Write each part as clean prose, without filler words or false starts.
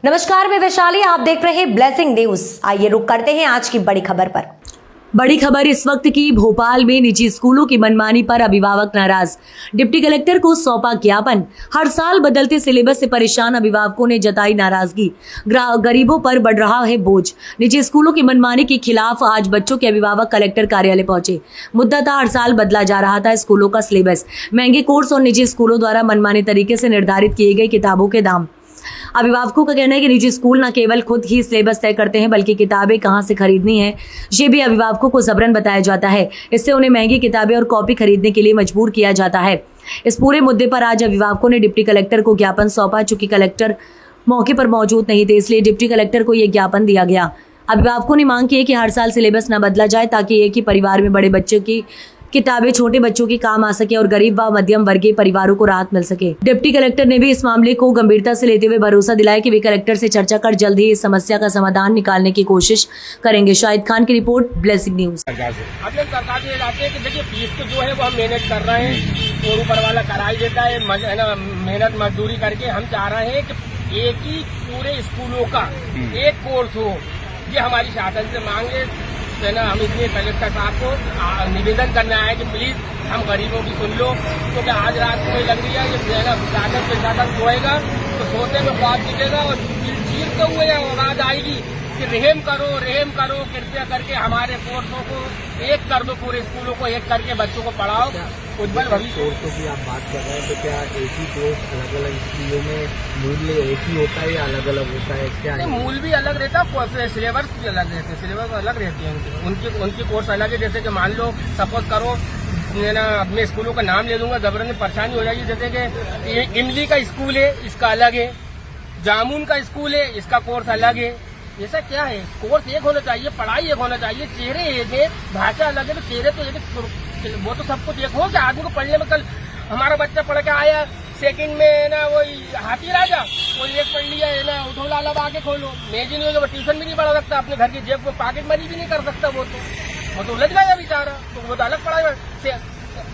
नमस्कार, मैं वैशाली, आप देख रहे हैं ब्लेसिंग न्यूज। आइए रुक करते हैं आज की बड़ी खबर पर। बड़ी खबर इस वक्त की। भोपाल में निजी स्कूलों की मनमानी पर अभिभावक नाराज, डिप्टी कलेक्टर को सौंपा ज्ञापन। हर साल बदलते सिलेबस से परेशान अभिभावकों ने जताई नाराजगी। गरीबों पर बढ़ रहा है बोझ। निजी स्कूलों की मनमानी के खिलाफ आज बच्चों के अभिभावक कलेक्टर कार्यालय पहुंचे। मुद्दा था, हर साल बदला जा रहा था स्कूलों का सिलेबस, महंगे कोर्स और निजी स्कूलों द्वारा मनमानी तरीके से निर्धारित किए गए किताबों के दाम। अभिभावकों का कहना है कि निजी स्कूल न केवल खुद ही सिलेबस तय करते हैं, बल्कि किताबें कहां से खरीदनी है ये भी अभिभावकों को जबरन बताया जाता है। इससे उन्हें महंगी किताबें और कॉपी खरीदने के लिए मजबूर किया जाता है। इस पूरे मुद्दे पर आज अभिभावकों ने डिप्टी कलेक्टर को ज्ञापन सौंपा। चूंकि कलेक्टर मौके पर मौजूद नहीं थे, इसलिए डिप्टी कलेक्टर को यह ज्ञापन दिया गया। अभिभावकों ने मांग की है कि हर साल सिलेबस न बदला जाए, ताकि एक ही परिवार में बड़े बच्चों की किताबें छोटे बच्चों के काम आ सके और गरीब व मध्यम वर्गीय परिवारों को राहत मिल सके। डिप्टी कलेक्टर ने भी इस मामले को गंभीरता से लेते हुए भरोसा दिलाया कि वे कलेक्टर से चर्चा कर जल्द ही इस समस्या का समाधान निकालने की कोशिश करेंगे। शाहिद खान की रिपोर्ट, ब्लेसिंग न्यूज। सरकार ये चाहते हैं कि देखिए फीस तो जो है वो हम मैनेज कर रहे हैं और ऊपर वाला कराई देता है मेहनत मजदूरी करके। हम चाह रहे हैं कि एक ही पूरे स्कूलों का एक कोर्स हो, ये हमारी शासन से मांग है ना। हम इसलिए कलेक्टर साहब को निवेदन करने आए कि प्लीज हम गरीबों की सुन लो, क्योंकि आज रात को लग रही है ये शासन प्रशासन सोएगा तो सोते में ख्वाब दिखेगा और चीरते हुए आवाज आएगी कि रहम करो कृपया करके हमारे कोर्सों को एक कर दो, पूरे स्कूलों को एक करके बच्चों को पढ़ाओ। उज्जवल भविष्य कोर्सों की आप बात कर रहे हैं, तो क्या एक ही कोर्स अलग अलग स्कूलों में मूल्य एक ही होता है या अलग अलग होता है? क्या मूल भी अलग रहता है, सिलेबस भी अलग रहते हैं, सिलेबस अलग रहती है उनकी कोर्स अलग है। जैसे कि मान लो सपोज करो ना, अपने स्कूलों का नाम ले लूंगा, जबरन परेशानी हो जाएगी। जैसे कि इमली का स्कूल है, इसका अलग है। जामुन का स्कूल है, इसका कोर्स अलग है। ऐसा क्या है? कोर्स एक होना चाहिए, पढ़ाई एक होना चाहिए, चेहरे एक है, भाषा अलग है तो चेहरे तो एक, वो तो सब कुछ एक हो। क्या आदमी को पढ़ने में, कल हमारा बच्चा पढ़ के आया सेकंड में ना वही हाथी राजा, कोई एक पढ़ लिया है ना, उठो लाला आगे खोलो, मेज नहीं होगा, ट्यूशन भी नहीं पढ़ा सकता, अपने घर की जेब को पॉकेट मनी भी नहीं कर सकता। वो तो उलझ गया बेचारा, तो वो तो अलग पढ़ाएगा।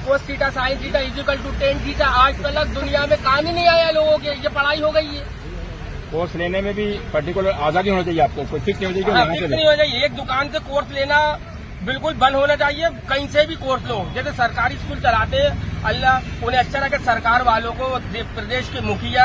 Cos theta sine theta equal to ten theta, आज तक दुनिया में काम ही नहीं आया लोगों के, ये पढ़ाई हो गई है। कोर्स लेने में भी पर्टिकुलर आजादी होना चाहिए आपको, कोई फिक्स नहीं होना चाहिए। फिक्स नहीं होना चाहिए, एक दुकान से कोर्स लेना बिल्कुल बंद होना चाहिए। कहीं से भी कोर्स लो, जैसे सरकारी स्कूल चलाते हैं, अल्लाह उन्हें अच्छा लगे सरकार वालों को, प्रदेश के मुखिया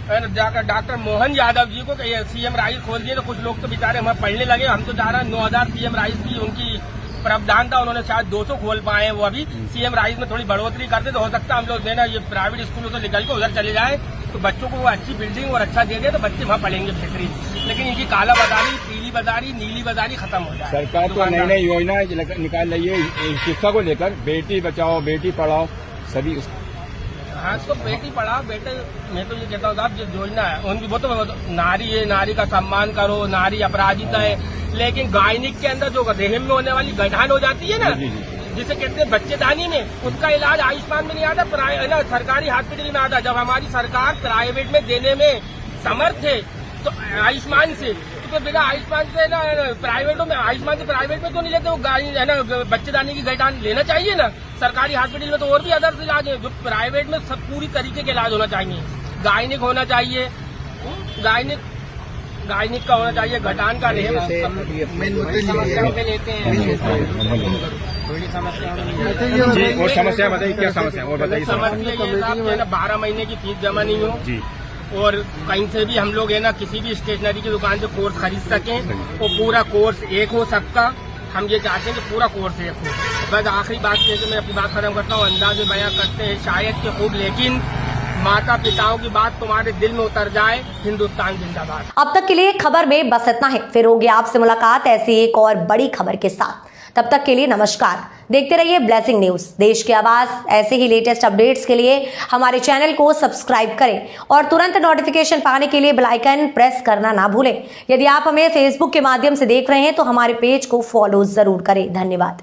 जाकर डॉक्टर मोहन यादव जी को सीएम राइस खोल दिए, तो कुछ लोग तो बेचारे हमें पढ़ने लगे। हम तो जा रहे हैं 9000 सीएम राइस की उनकी प्रावधान था, उन्होंने शायद 200 खोल पाए हैं। वो अभी सीएम राइस में थोड़ी बढ़ोतरी करते तो हो सकता है हम लोग देना ये प्राइवेट स्कूलों से निकल के उधर चले जाए, तो बच्चों को वो अच्छी बिल्डिंग और अच्छा दे दे तो बच्चे वहाँ पढ़ेंगे बेहतरीन। लेकिन इनकी काला बाजारी, पीली बाजारी, नीली बाजारी खत्म हो जाए। सरकार तो नई नई योजनाएं निकाल रही है शिक्षा को लेकर, बेटी बचाओ बेटी पढ़ाओ सभी। हाँ, तो बेटी पढ़ाओ बेटे, मैं तो ये कहता हूँ साहब, जो योजना है उनकी वो तो नारी है, नारी का सम्मान करो, नारी अपराजिता है। लेकिन गायनिक के अंदर जो रहम में होने वाली गठान हो जाती है ना, जिसे कहते हैं बच्चेदानी में, उसका इलाज आयुष्मान में नहीं आता, सरकारी हॉस्पिटल में आता। जब हमारी सरकार प्राइवेट में देने में समर्थ है तो आयुष्मान से, तो बिना आयुष्मान से ना प्राइवेटों में, आयुष्मान से प्राइवेट में तो नहीं लेते वो है ना, बच्चेदानी की गठान लेना चाहिए ना। सरकारी हॉस्पिटल में तो और भी अदर्स इलाज है, जो प्राइवेट में सब पूरी तरीके के इलाज होना चाहिए। गायनिक होना चाहिए, गायनिक का होना चाहिए, घटान का लेते हैं थोड़ी समस्या। और समस्या बताइए, क्या समस्या और बताइए। समस्या 12 महीने की फीस जमा नहीं हो जी, और कहीं से भी हम लोग है ना किसी भी स्टेशनरी की दुकान से कोर्स खरीद सकें, और पूरा कोर्स एक हो सबका। हम ये चाहते हैं कि पूरा कोर्स एक हो। बस आखिरी बात कहकर मैं अपनी बात खत्म करता हूँ। अंदाजे बयां करते हैं शायद कि खूब, लेकिन माता पिताओं की बात तुम्हारे दिल में उतर जाए। हिंदुस्तान जिंदाबाद। अब तक के लिए खबर में बस इतना है, फिर होगी आपसे मुलाकात ऐसी एक और बड़ी खबर के साथ। तब तक के लिए नमस्कार, देखते रहिए ब्लेसिंग न्यूज, देश की आवाज। ऐसे ही लेटेस्ट अपडेट्स के लिए हमारे चैनल को सब्सक्राइब करें और तुरंत नोटिफिकेशन पाने के लिए बेल आइकन प्रेस करना ना भूलें। यदि आप हमें फेसबुक के माध्यम से देख रहे हैं तो हमारे पेज को फॉलो जरूर करें। धन्यवाद।